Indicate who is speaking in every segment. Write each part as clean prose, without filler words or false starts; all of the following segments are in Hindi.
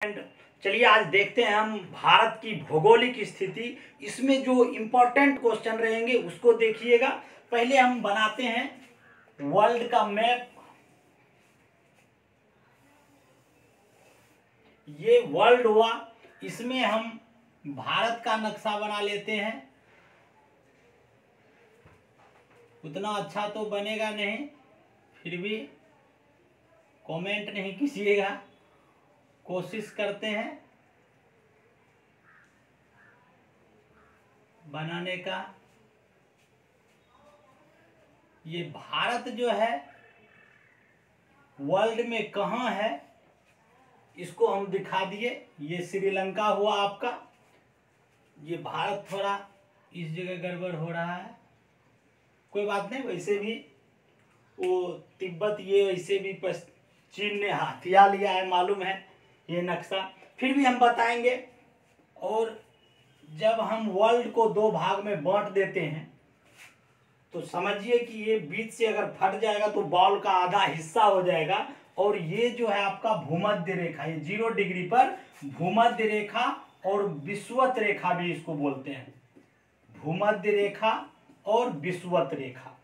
Speaker 1: चलिए आज देखते हैं हम भारत की भौगोलिक स्थिति। इसमें जो इम्पोर्टेंट क्वेश्चन रहेंगे उसको देखिएगा। पहले हम बनाते हैं वर्ल्ड का मैप। ये वर्ल्ड हुआ, इसमें हम भारत का नक्शा बना लेते हैं। उतना अच्छा तो बनेगा नहीं, फिर भी कमेंट नहीं कीजिएगा, कोशिश करते हैं बनाने का। ये भारत जो है वर्ल्ड में कहाँ है इसको हम दिखा दिए। ये श्रीलंका हुआ आपका। ये भारत थोड़ा इस जगह गड़बड़ हो रहा है, कोई बात नहीं। वैसे भी वो तिब्बत ये वैसे भी चीन ने हथिया लिया है, मालूम है ये नक्शा, फिर भी हम बताएंगे। और जब हम वर्ल्ड को दो भाग में बांट देते हैं तो समझिए कि ये बीच से अगर फट जाएगा तो बॉल का आधा हिस्सा हो जाएगा। और ये जो है आपका भूमध्य रेखा, ये 0 डिग्री पर भूमध्य रेखा और विषुवत रेखा भी इसको बोलते हैं, भूमध्य रेखा और विषुवत रेखा।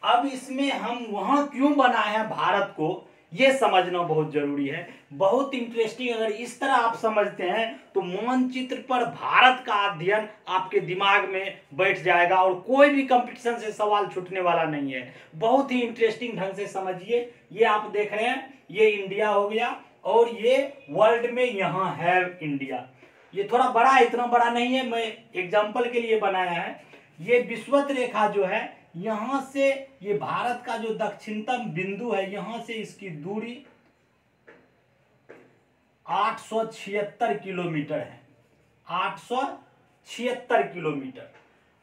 Speaker 1: अब इसमें हम वहां क्यों बनाए हैं भारत को, ये समझना बहुत जरूरी है, बहुत इंटरेस्टिंग। अगर इस तरह आप समझते हैं तो मानचित्र पर भारत का अध्ययन आपके दिमाग में बैठ जाएगा और कोई भी कंपटीशन से सवाल छूटने वाला नहीं है। बहुत ही इंटरेस्टिंग ढंग से समझिए। ये आप देख रहे हैं, ये इंडिया हो गया और ये वर्ल्ड में यहाँ है इंडिया। ये थोड़ा बड़ा है, इतना बड़ा नहीं है, मैं एग्जाम्पल के लिए बनाया है। ये विषुवत रेखा जो है, यहां से ये भारत का जो दक्षिणतम बिंदु है, यहां से इसकी दूरी 876 किलोमीटर है, 876 किलोमीटर।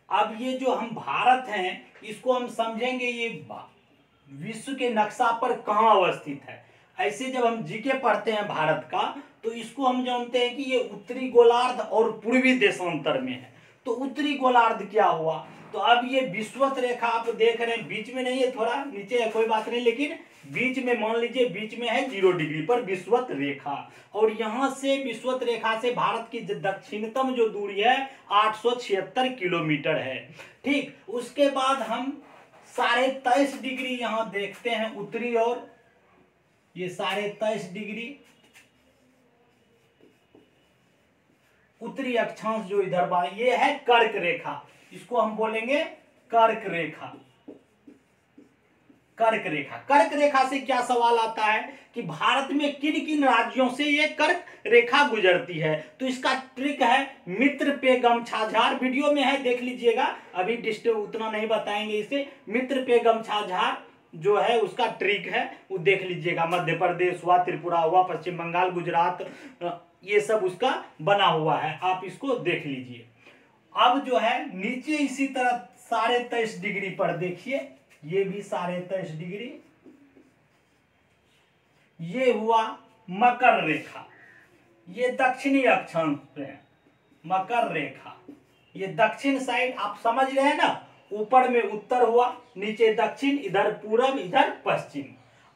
Speaker 1: अब ये जो हम भारत हैं इसको हम समझेंगे ये विश्व के नक्शा पर कहां अवस्थित है। ऐसे जब हम जीके पढ़ते हैं भारत का तो इसको हम जानते हैं कि ये उत्तरी गोलार्ध और पूर्वी देशांतर में है। तो उत्तरी गोलार्ध क्या हुआ, तो अब ये विषुवत रेखा आप देख रहे हैं, बीच में नहीं है, थोड़ा नीचे है, कोई बात नहीं, लेकिन बीच में मान लीजिए बीच में है 0 डिग्री पर विषुवत रेखा। और यहां से विषुवत रेखा से भारत की दक्षिणतम जो दूरी है 876 किलोमीटर है। ठीक, उसके बाद हम 23.5 डिग्री यहां देखते हैं उत्तरी ओर, ये 23.5 डिग्री उत्तरी अक्षांश जो इधर बा, ये है कर्क रेखा, इसको हम बोलेंगे कर्क रेखा। कर्क रेखा, कर्क रेखा से क्या सवाल आता है कि भारत में किन किन राज्यों से ये कर्क रेखा गुजरती है। तो इसका ट्रिक है मित्र पे गमछा झार, वीडियो में है, देख लीजिएगा, अभी डिस्टर्ब उतना नहीं बताएंगे इसे। मित्र पे गमछा झार जो है उसका ट्रिक है, वो देख लीजिएगा। मध्य प्रदेश हुआ, त्रिपुरा हुआ, पश्चिम बंगाल, गुजरात, ये सब उसका बना हुआ है, आप इसको देख लीजिए। अब जो है नीचे इसी तरह 23.5 डिग्री पर देखिए, ये भी 23.5 डिग्री, ये हुआ मकर रेखा, ये दक्षिणी अक्षांश पे है मकर रेखा। ये दक्षिण साइड आप समझ रहे हैं ना, ऊपर में उत्तर हुआ, नीचे दक्षिण, इधर पूरब, इधर पश्चिम।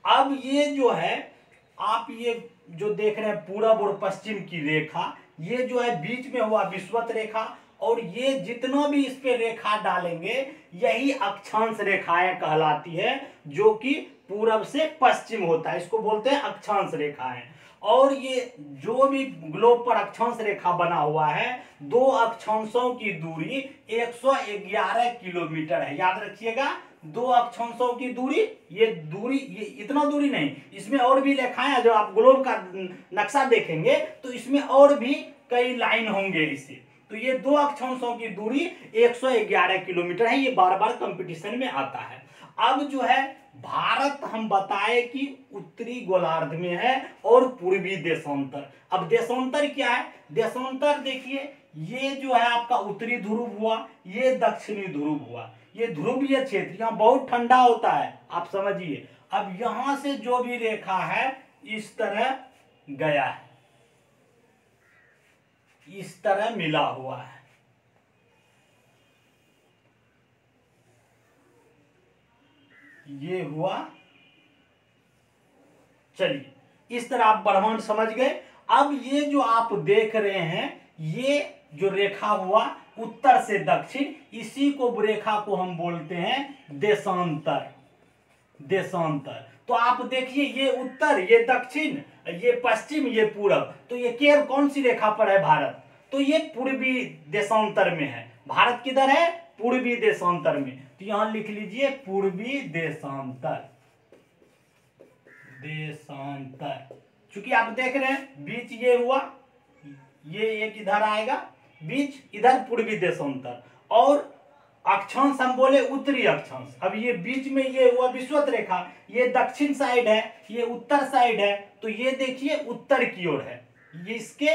Speaker 1: अब ये जो है आप ये जो देख रहे हैं पूरब और पश्चिम की रेखा, ये जो है बीच में हुआ विषुवत रेखा। और ये जितना भी इस पे रेखा डालेंगे यही अक्षांश रेखाएं कहलाती है, जो कि पूरब से पश्चिम होता है, इसको बोलते हैं अक्षांश रेखाएं। और ये जो भी ग्लोब पर अक्षांश रेखा बना हुआ है, दो अक्षांशों की दूरी 111 किलोमीटर है, याद रखिएगा। दो अक्षांशों की दूरी, ये इतना दूरी नहीं, इसमें और भी रेखाएं, जो आप ग्लोब का नक्शा देखेंगे तो इसमें और भी कई लाइन होंगे इसे। तो ये दो अक्षांशों की दूरी 111 किलोमीटर है, ये बार बार कंपटीशन में आता है। अब जो है भारत हम बताए कि उत्तरी गोलार्ध में है और पूर्वी देशांतर। अब देशांतर क्या है, देशांतर देखिए, ये जो है आपका उत्तरी ध्रुव हुआ, ये दक्षिणी ध्रुव हुआ, ये ध्रुवीय क्षेत्र, यहाँ बहुत ठंडा होता है, आप समझिए। अब यहां से जो भी रेखा है इस तरह गया है, इस तरह मिला हुआ है, ये हुआ। चलिए, इस तरह आप ब्रह्मांड समझ गए। अब ये जो आप देख रहे हैं, ये जो रेखा हुआ उत्तर से दक्षिण, इसी को रेखा को हम बोलते हैं देशांतर। देशांतर। तो आप देखिए, ये उत्तर, ये दक्षिण, ये पश्चिम, ये पूरब, तो ये केवल कौन सी रेखा पर है? भारत। तो ये पूर्वी देशांतर में है। भारत किधर है? पूर्वी देशांतर में। तो यहां लिख लीजिए पूर्वी देशांतर। देशांतर। चूंकि आप देख रहे हैं बीच ये हुआ, ये एक इधर आएगा, बीच इधर पूर्वी देशांतर, और अक्षांश हम बोले उत्तरी अक्षांश। अब ये बीच में ये हुआ विषुवत रेखा, ये दक्षिण साइड है, ये उत्तर साइड है, तो ये देखिए उत्तर की ओर है, ये इसके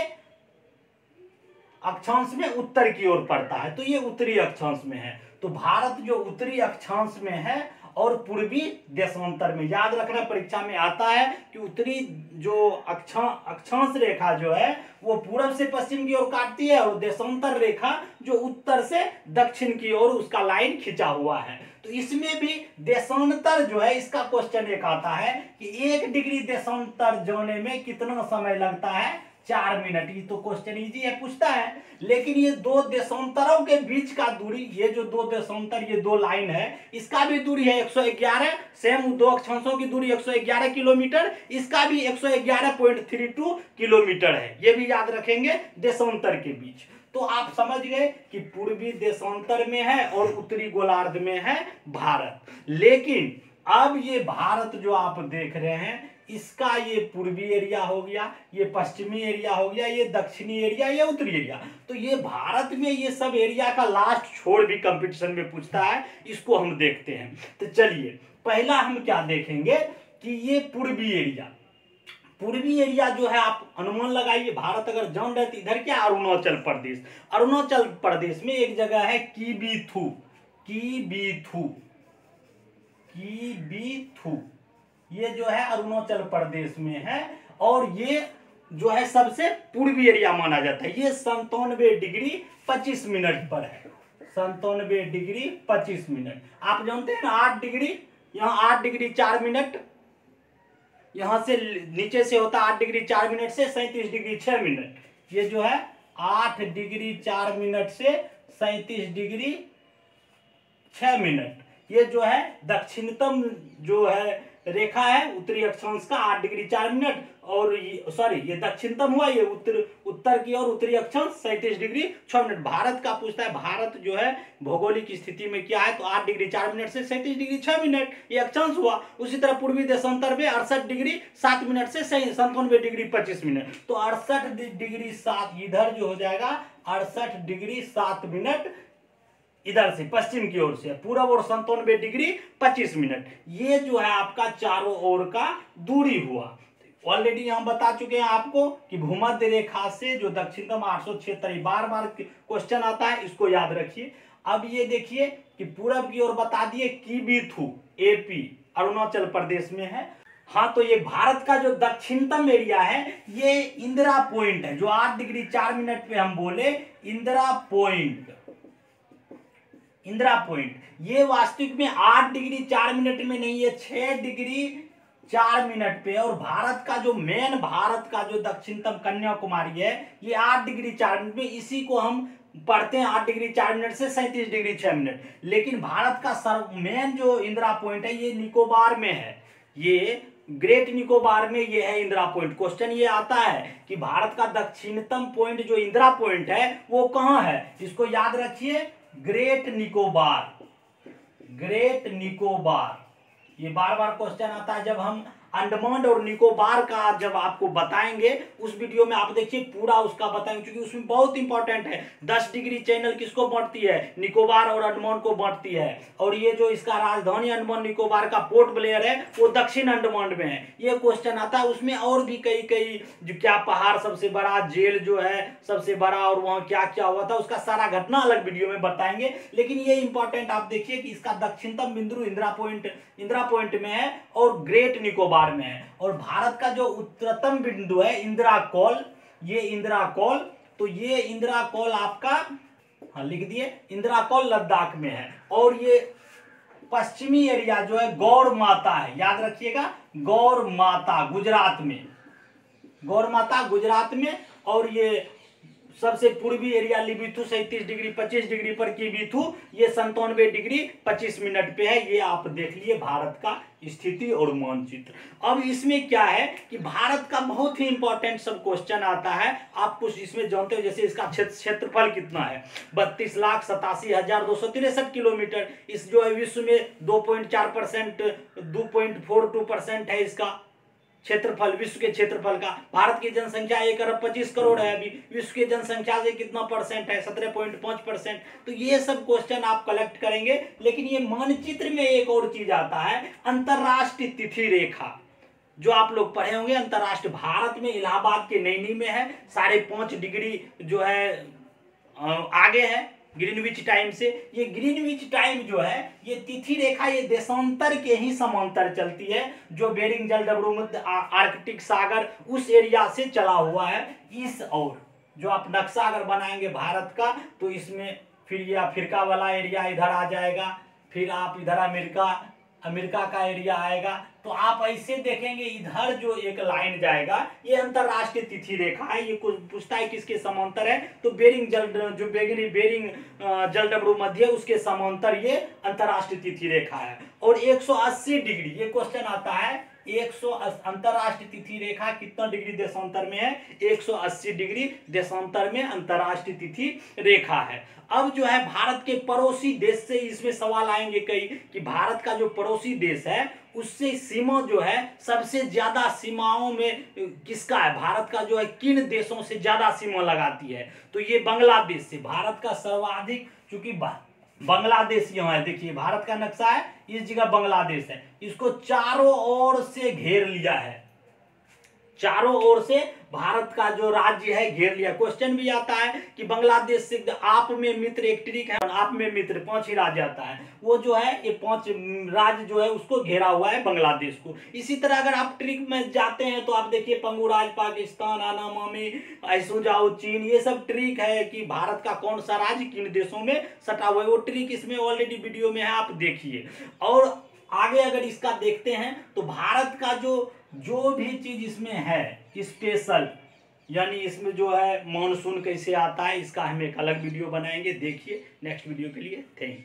Speaker 1: अक्षांश में उत्तर की ओर पड़ता है, तो ये उत्तरी अक्षांश में है। तो भारत जो उत्तरी अक्षांश में है और पूर्वी देशांतर में। याद रखना, परीक्षा में आता है कि उत्तरी जो अक्षांश रेखा जो है वो पूरब से पश्चिम की ओर काटती है, और देशांतर रेखा जो उत्तर से दक्षिण की ओर उसका लाइन खिंचा हुआ है। तो इसमें भी देशांतर जो है, इसका क्वेश्चन एक आता है कि 1 डिग्री देशांतर जाने में कितना समय लगता है? 4 मिनट। ये तो क्वेश्चन इजी है, पूछता है। लेकिन ये दो देशांतरों के बीच का दूरी, ये जो दो देशांतर, ये दो लाइन है, इसका भी दूरी है 111। सेम दो अक्षांशों की दूरी 111 किलोमीटर, इसका भी 111.32 किलोमीटर है। ये भी याद रखेंगे देशांतर के बीच। तो आप समझ गए कि पूर्वी देशांतर में है और उत्तरी गोलार्ध में है भारत। लेकिन अब ये भारत जो आप देख रहे हैं, इसका ये पूर्वी एरिया हो गया, ये पश्चिमी एरिया हो गया, ये दक्षिणी एरिया, ये उत्तरी एरिया। तो ये भारत में ये सब एरिया का लास्ट छोड़ भी कंपटीशन में पूछता है, इसको हम देखते हैं। तो चलिए पहला हम क्या देखेंगे कि ये पूर्वी एरिया, पूर्वी एरिया जो है आप अनुमान लगाइए। भारत अगर जान रहे तो इधर क्या? अरुणाचल प्रदेश। अरुणाचल प्रदेश में एक जगह है कीबीथू। कीबीथू, कीबीथू, ये जो है अरुणाचल प्रदेश में है, और ये जो है सबसे पूर्वी एरिया माना जाता है। ये 97 डिग्री 25 मिनट पर है। 97 डिग्री 25 मिनट। आप जानते हैं ना 8 डिग्री, यहाँ 8 डिग्री 4 मिनट, यहां से नीचे से होता है 8 डिग्री 4 मिनट से 37 डिग्री 6 मिनट। ये जो है 8 डिग्री 4 मिनट से 37 डिग्री 6 मिनट। ये जो है दक्षिणतम जो है रेखा है उत्तरी अक्षांश का 8 डिग्री 4 मिनट, और ये दक्षिणतम हुआ, ये उत्तर की ओर उत्तरी अक्षांश 37 डिग्री 6 मिनट। भारत का पूछता है, भारत जो है भौगोलिक स्थिति में क्या है? तो 8 डिग्री 4 मिनट से 37 डिग्री 6 मिनट ये अक्षांश हुआ। उसी तरह पूर्वी देशांतर में 68 डिग्री 7 मिनट से 97 डिग्री 25 मिनट। तो 68 डिग्री 7 इधर जो हो जाएगा 68 डिग्री 7 मिनट इधर से पश्चिम की ओर से, पूरब और 97 डिग्री 25 मिनट। ये जो है आपका चारों ओर का दूरी हुआ। ऑलरेडी हम बता चुके हैं आपको कि भूमध्य रेखा से जो दक्षिणतम 876, बार बार क्वेश्चन आता है, इसको याद रखिए। अब ये देखिए कि पूरब की ओर बता दिए कीबीथू, एपी, अरुणाचल प्रदेश में है। हाँ, तो ये भारत का जो दक्षिणतम एरिया है ये इंदिरा पॉइंट है, जो 8 डिग्री 4 मिनट पे हम बोले इंदिरा पॉइंट। इंदिरा पॉइंट ये वास्तविक में 8 डिग्री 4 मिनट में नहीं है, 6 डिग्री 4 मिनट पे। और भारत का जो मेन, भारत का जो दक्षिणतम कन्याकुमारी है, ये 8 डिग्री 4 मिनट में, इसी को हम पढ़ते हैं 8 डिग्री 4 मिनट से 37 डिग्री 6 मिनट। लेकिन भारत का मेन जो इंदिरा पॉइंट है ये निकोबार में है, ये ग्रेट निकोबार में ये है इंदिरा पॉइंट। क्वेश्चन ये आता है कि भारत का दक्षिणतम पॉइंट जो इंदिरा पॉइंट है वो कहाँ है? इसको याद रखिए, ग्रेट निकोबार। ग्रेट निकोबार, ये बार बार क्वेश्चन आता है जब हम अंडमान और निकोबार का जब आपको बताएंगे उस वीडियो में, आप देखिए पूरा उसका बताएंगे, क्योंकि उसमें बहुत इंपॉर्टेंट है। 10 डिग्री चैनल किसको बांटती है? निकोबार और अंडमान को बांटती है। और ये जो इसका राजधानी अंडमान निकोबार का पोर्ट ब्लेयर है वो दक्षिण अंडमान में है। ये क्वेश्चन आता है। उसमें और भी कई जो क्या पहाड़ सबसे बड़ा, जेल जो है सबसे बड़ा, और वहां क्या क्या हुआ था, उसका सारा घटना अलग वीडियो में बताएंगे। लेकिन ये इंपॉर्टेंट आप देखिए कि इसका दक्षिणतम बिंदु इंदिरा पॉइंट में है और ग्रेट निकोबार में है। और भारत का जो उत्तरतम बिंदु है इंदिरा कौल, ये इंदिरा कौल, तो ये इंदिरा कौल आपका, हाँ लिख दिए, इंदिरा कौल लद्दाख में है। और ये पश्चिमी एरिया जो है गौर माता है, याद रखिएगा, गौर माता गुजरात में, गौरमाता गुजरात में, और ये सबसे पूर्वी एरिया लिबिथु 37 डिग्री 25 डिग्री पर किबिथु ये 97 डिग्री 25 मिनट पे है। ये आप देख लिए भारत का स्थिति और मानचित्र। अब इसमें क्या है कि भारत का बहुत ही इंपॉर्टेंट सब क्वेश्चन आता है। आप कुछ इसमें जानते हो, जैसे इसका क्षेत्रफल कितना है, 32,87,263 किलोमीटर। इस जो है विश्व में 2.4% 2.42% है इसका क्षेत्रफल, विश्व के क्षेत्रफल का। भारत की जनसंख्या 1,25,00,00,000 है, अभी विश्व की जनसंख्या से कितना परसेंट है, 17.5%। तो ये सब क्वेश्चन आप कलेक्ट करेंगे। लेकिन ये मानचित्र में एक और चीज आता है, अंतरराष्ट्रीय तिथि रेखा, जो आप लोग पढ़े होंगे। अंतरराष्ट्रीय भारत में इलाहाबाद के नैनी में है, 5.5 डिग्री जो है आगे है ग्रीनविच टाइम से। ये ग्रीनविच टाइम जो है, ये तिथि रेखा ये देशांतर के ही समांतर चलती है, जो बेरिंग जलडब्रूमध्य आर्कटिक सागर उस एरिया से चला हुआ है। इस और जो आप नक्शा अगर बनाएंगे भारत का, तो इसमें फिर ये अफ्रीका वाला एरिया इधर आ जाएगा, फिर आप इधर अमेरिका का एरिया आएगा। तो आप ऐसे देखेंगे, इधर जो एक लाइन जाएगा ये अंतरराष्ट्रीय तिथि रेखा है। ये कुछ पूछता है किसके समांतर है, तो बेरिंग जलडब्रूमध्य उसके समांतर ये अंतरराष्ट्रीय तिथि रेखा है। और 180 डिग्री ये क्वेश्चन आता है, 180 अंतरराष्ट्रीय तिथि रेखा कितना डिग्री देशांतर में है, 180 डिग्री देशांतर में अंतरराष्ट्रीय तिथि रेखा है। अब जो है भारत के पड़ोसी देश से इसमें सवाल आएंगे कई, कि भारत का जो पड़ोसी देश है उससे सीमा जो है सबसे ज्यादा सीमाओं में किसका है, भारत का जो है किन देशों से ज्यादा सीमा लगाती है, तो ये बांग्लादेश से। भारत का सर्वाधिक, चूंकि बांग्लादेश यहाँ है, देखिए भारत का नक्शा है, इस जगह बांग्लादेश है, इसको चारों ओर से घेर लिया है, चारों ओर से भारत का जो राज्य है घेर लिया। क्वेश्चन भी आता है कि बांग्लादेश से आप में मित्र एक ट्रिक है, आप में मित्र 5 ही राज्य आता है, वो जो है ये 5 राज्य जो है उसको घेरा हुआ है बांग्लादेश को। इसी तरह अगर आप ट्रिक में जाते हैं तो आप देखिए पंगुराज पाकिस्तान, आना मामी, ऐसो जाओ चीन, ये सब ट्रिक है कि भारत का कौन सा राज्य किन देशों में सटा हुआ है। वो ट्रिक इसमें ऑलरेडी वीडियो में है, आप देखिए। और आगे अगर इसका देखते हैं तो भारत का जो भी चीज इसमें है स्पेशल, यानी इसमें जो है मानसून कैसे आता है, इसका हम एक अलग वीडियो बनाएंगे। देखिए नेक्स्ट वीडियो के लिए, थैंक यू।